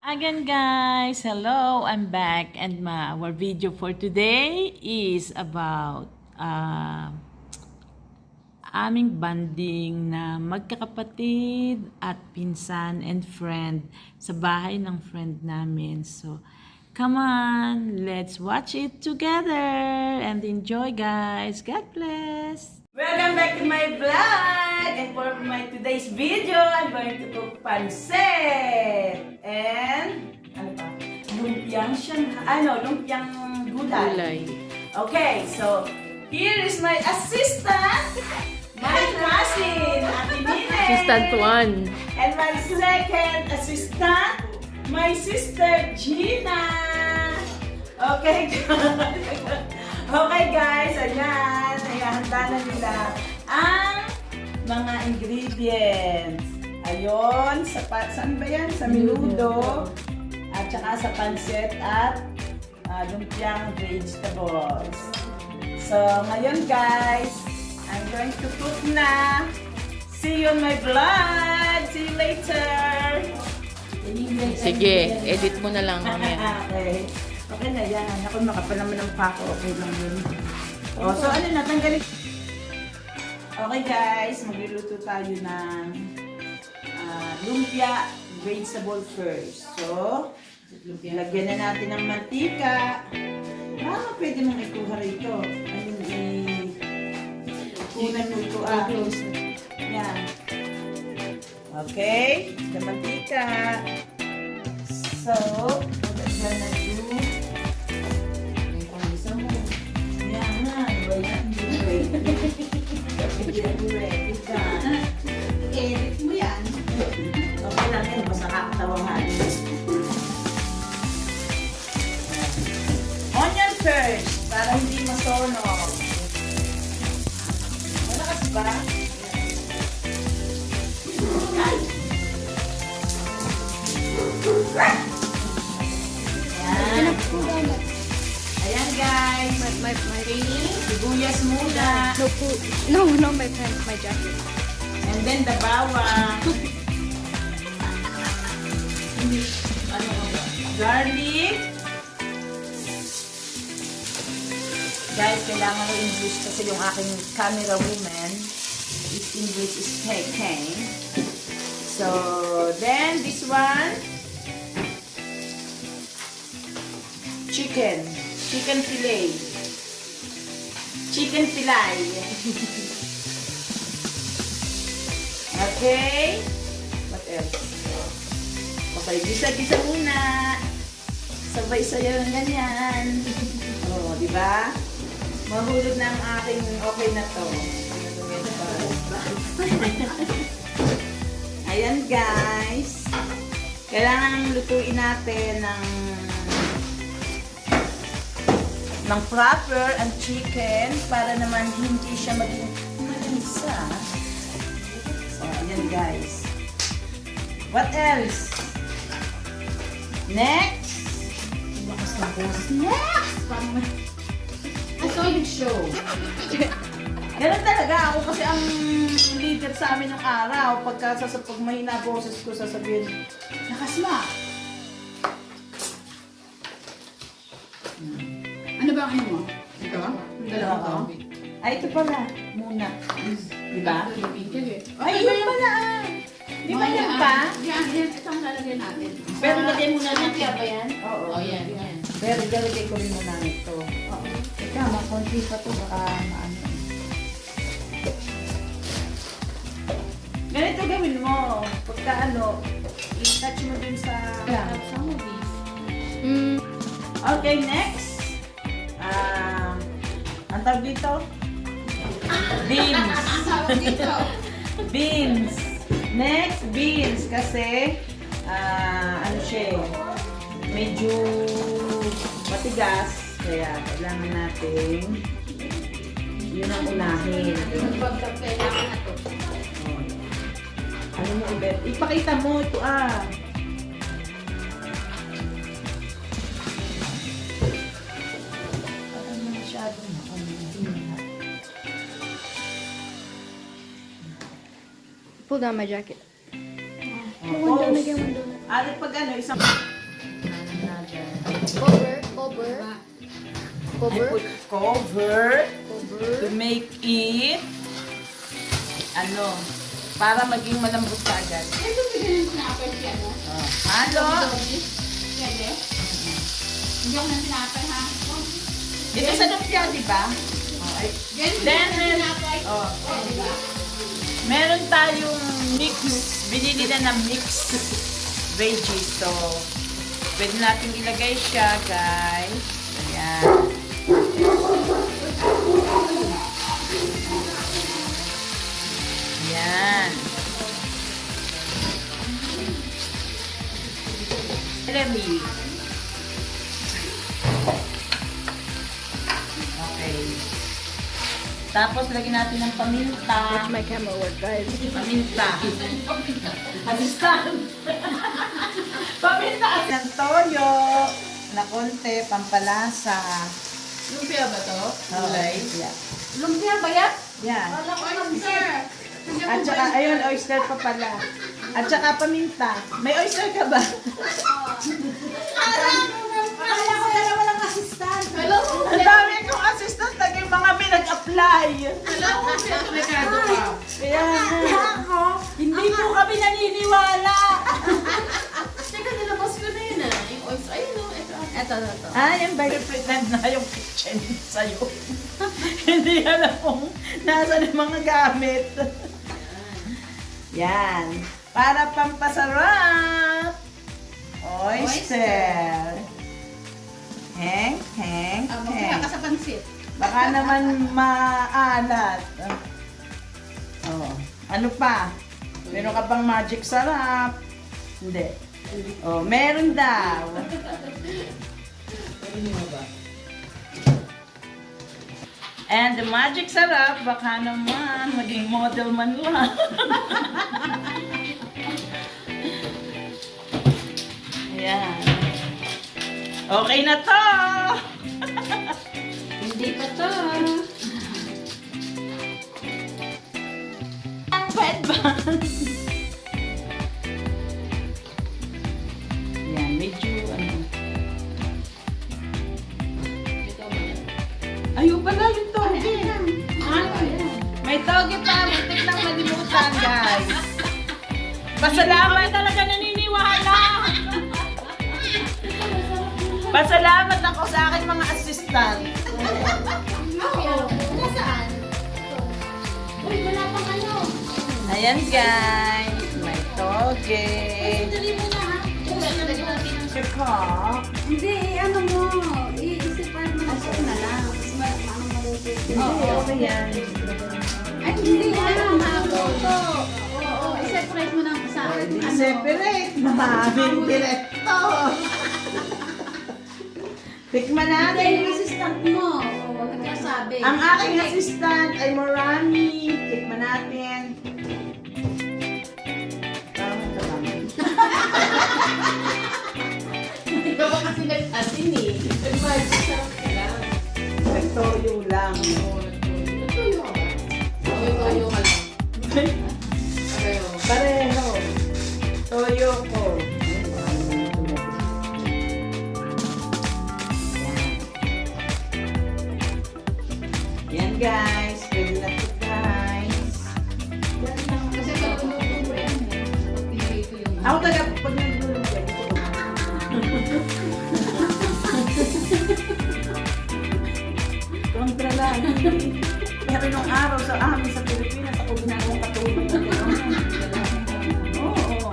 Again guys, hello, I'm back and our video for today is about aming banding na magkakapatid at pinsan and friend sa bahay ng friend namin. So, come on, let's watch it together and enjoy guys. God bless! Welcome back to my vlog! And for my today's video, I'm going to cook pancit! And, ano pa? Lumpiang gulay. Okay, so, here is my assistant, my cousin, Ate Nine. Assistant 1. And my second assistant, my sister Gina. Okay, okay guys, ayan. Handa na nila ang mga ingredients. Ayon, saan ba yan? Sa menudo, at saka sa pancit at lumpiang vegetables. So, ngayon guys, I'm going to cook na. See you on my vlog. See you later. Sige, edit mo na lang mamaya. Okay. Okay na yan. Ako makapal naman ng pako. Okay lang yun. Oh, so ano na, tanggalin. Okay guys, magluluto tayo ng lumpia vegetable first. So, lagyan na natin ng mantika. Pwede mong ikuha rito. Ayun, kunan mo ito. Yan. Okay, sa mantika. So, lagyan na ito. I-edit mo yan. Okay lang yan, basta kakatawahan. Onion first, para hindi masunog. Malakas ba? Ay! Ayan. Ayan guys. My Sibuyas muna. No, my pants, my jacket. And then the bawang. Garlic. Guys, kailangan ko English kasi yung aking camera woman is English is Kay. So, then this one. Chicken fillet. Chicken fillet. Okay. What else? Okay, gisa-gisa muna. Sabay sayo ng ganyan. Oo, di ba? Mahulog na ang aking okay na to. Ayan guys. Kailangan lutuin natin ng proper ang chicken para naman hindi siya maging malansa. So, ayan guys. What else? Next! Next! I saw you show. Ganun talaga ako kasi ang leader sa amin ng araw. Pag mahina boses ko, sasabihin, lakas ma! Ano ba ang mo? Ito? Ang dalawa to? Ay, ito pala. Muna. Diba? Ay, Ay, yun pala ah! Di ba yan pa? Yan, ito ang lalagyan natin. Pero lagyan muna natin. Lumpia ba yan? Oo. Oh, yan, yan. Pero lalagay ko rin muna nito. Oo. Ika, makonti pa to. Baka maano. Ganito gawin mo. Pagka ano, i-touch mo dun sa... Some of these. Okay, next. Ang tawag dito? Beans. Ang tawag dito. Beans. Next, beans. Kasi, ano siya eh, medyo matigas. Kaya, kailangan natin yun ang unahin. Pagka kailangan na to. Ano mo ulit? Ipakita mo ito ah. Parang masyado na. Pull down my jacket. Pag ano, isang Cover. I Cover. put cover Cover. to make it para maging malambot ka agad. Ito bigyan ng tinapay siya, no? Halo. Pwede? Hindi ako ng tinapay, ha? Dito sa lumpia, di ba? Ganyan Then, ng tinapay. Oh. Di ba? Meron tayong mix. Binili na ng mix veggies. So, pwede natin ilagay siya, guys. Ayan. Ayan. Lemmy. Okay. Tapos, lagyan natin ng paminta. My camera work, guys. Paminta. Assistant. Paminta. Ng toyo na konti, pampalasa. Lumpia ba to? Okay. Yeah. Lumpia ba yan? Yan. Wala ko oyster. At saka, ayun, oyster pa pala. At saka paminta. May oyster ka ba? Akala ko dalawa lang assistant. Hello? Ang dami kong assistant, naging mga may nag-apply. Hello? Ricardo ka. Kaya nga. Hindi po kami naniniwala. Teka, nilabas ko na yun, ah. Yung oyster. Ayun, no? Ito. Yan ba pretend na yung kitchen sa'yo? Hindi alam kung nasa yung mga gamit. Yan. Para pampasarap. Oyster. Heng. Magkaka ka sa pansit. Baka naman maalat. Oh. Ano pa? Meron ka bang magic sarap? Hindi. Oh, meron daw. And the magic sarap, baka naman maging model man lang. Ayan. Okay na to! Hindi pa to. Ang pwede ba? Yan, medyo Ito ba yan? Ayun pala yung toge. May toge pa, muntik nang malimutan, guys. Pasalamat talaga naniniwala. Pasalamat ako sa akin mga assistant. Nasaan? Uy, wala pang ano. Ayan, guys. May toge. Dali mo na, ha? Lagyan natin ng Saka, Hindi, ano mo, iisipan mo na lang. Mas ano maluto. hindi, okay yan. Ay, hindi Wala yan. pang maluto. Oo, i-separate mo na sa Hindi separate. Mamaming direkto. Tikman Hindi, natin. yung assistant mo. Oo, nagkasabi. Ang aking assistant ay marami. Tikman natin. Parang marami. Hindi ka ba kasi nag-asin eh? Nag-magic sarap ka lang. Nagtoyo lang. Tuyo ka ba? Tuyo ka lang. Pareho. Pareho. Toyo ko. Yan guys. Pwede na ito guys. Kasi kaluluto ko yan eh. Pag pinarito yung... Ako talaga pag naglulog yan. Kontra lagi. Pero nung araw sa amin sa Pilipinas, ako ginagawang katulog. Oo.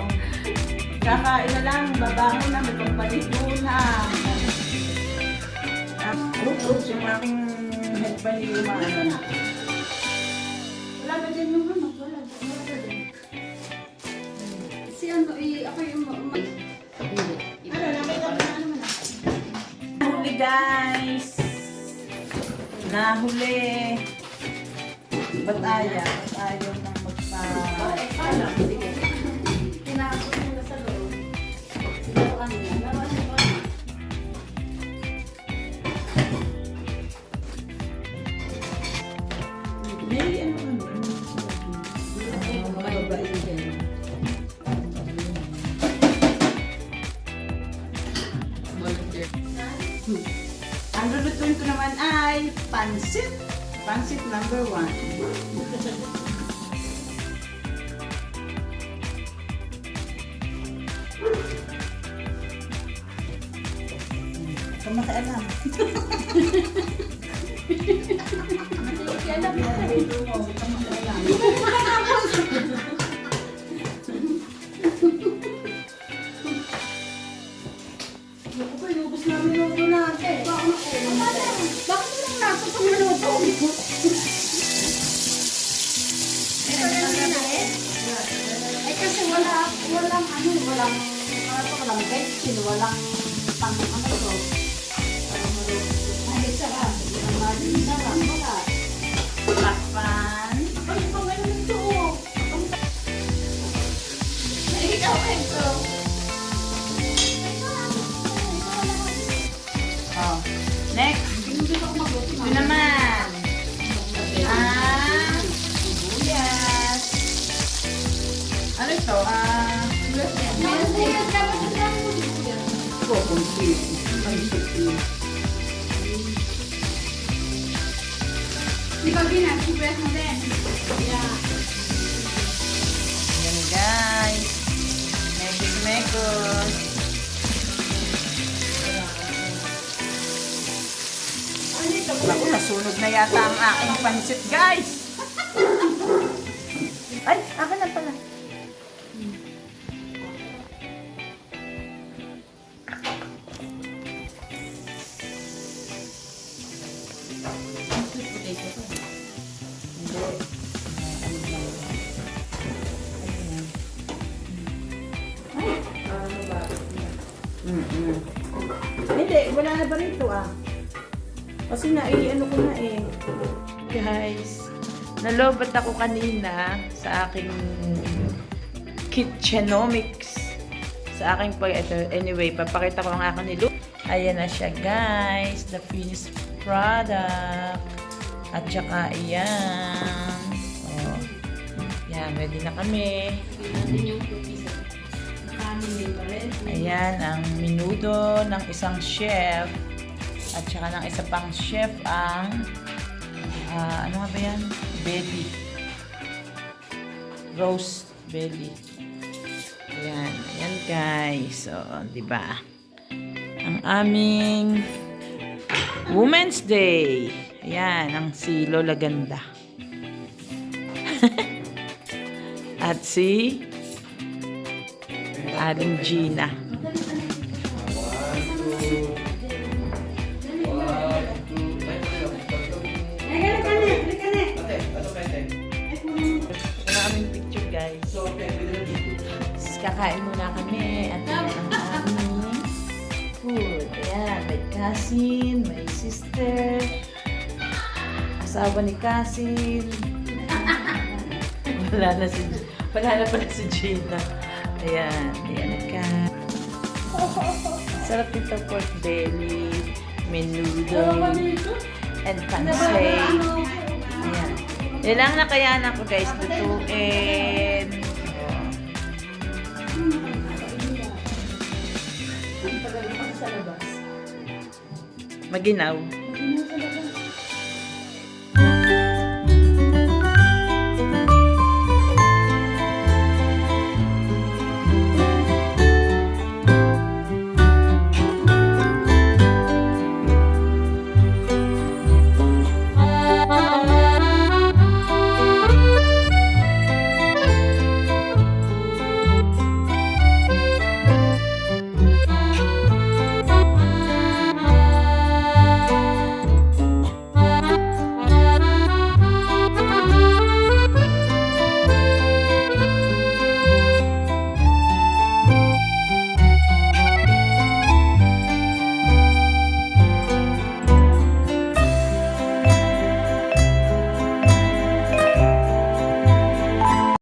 Kakain na lang, babangon na, may pampaligo na. Oops, yung aking headband yung umaano na. Wala ba dyan yung ano? Wala dyan. Si ano, ako yung... Ano, nakita mo na ano man. Nahuli guys! Nahuli! Ba't ayaw? Ba't ayaw nang magpa... Alam, sige. Tinapos mo na sa loob. Siguro kanina. Laruan mo ba? May ano ano? Mababait yan. Volunteer. Ang lulutuin ko naman ay pansit. Pansit number 1. Kamakailan. Ako pa, inubos namin yung ulo natin. Bakit mo lang nasa pang minuto? Eh kasi walang vaccine, walang pang ano to. Ay, sarap. Walang maging sarap. Wala. Takpan. Ay, pang ano nito, oh. Ay, ikaw, ito. Oh. Next. Hindi ako mabuti. Ito naman. Sibuyas. Ano ito? Di ba binag-sibuyas mo din? Yeah. Yan guys. Mekos. Naku, nasunog na yata ang aking pansit guys. Ay, akin na pala. Hindi, wala na ba rito Kasi ano ko na Guys, nalobat ako kanina sa aking kitchenomics. Sa aking anyway, papakita ko ang akin ni Lu. Ayan na siya guys, the finished product. At saka ayan. Oh. Yan, ready na kami. Ayan ang minudo ng isang chef. At saka ng isa pang chef ang ano nga ba yan? Belly. Roast belly. Ayan. Ayan guys. So, di ba? Ang aming Women's Day. Ayan. Ang si Lola Ganda. At si Aling Gina. Maraming picture guys. Kakain muna kami at yan ang aming food. Ayan, may cousin, may sister, asawa ni cousin. Wala na pala si Gina. Ayan, ayan ka. Sarap nito, pork belly, menudo, and pancit. Ayan. Yan lang na kaya na ko guys, lutuin. Maginaw.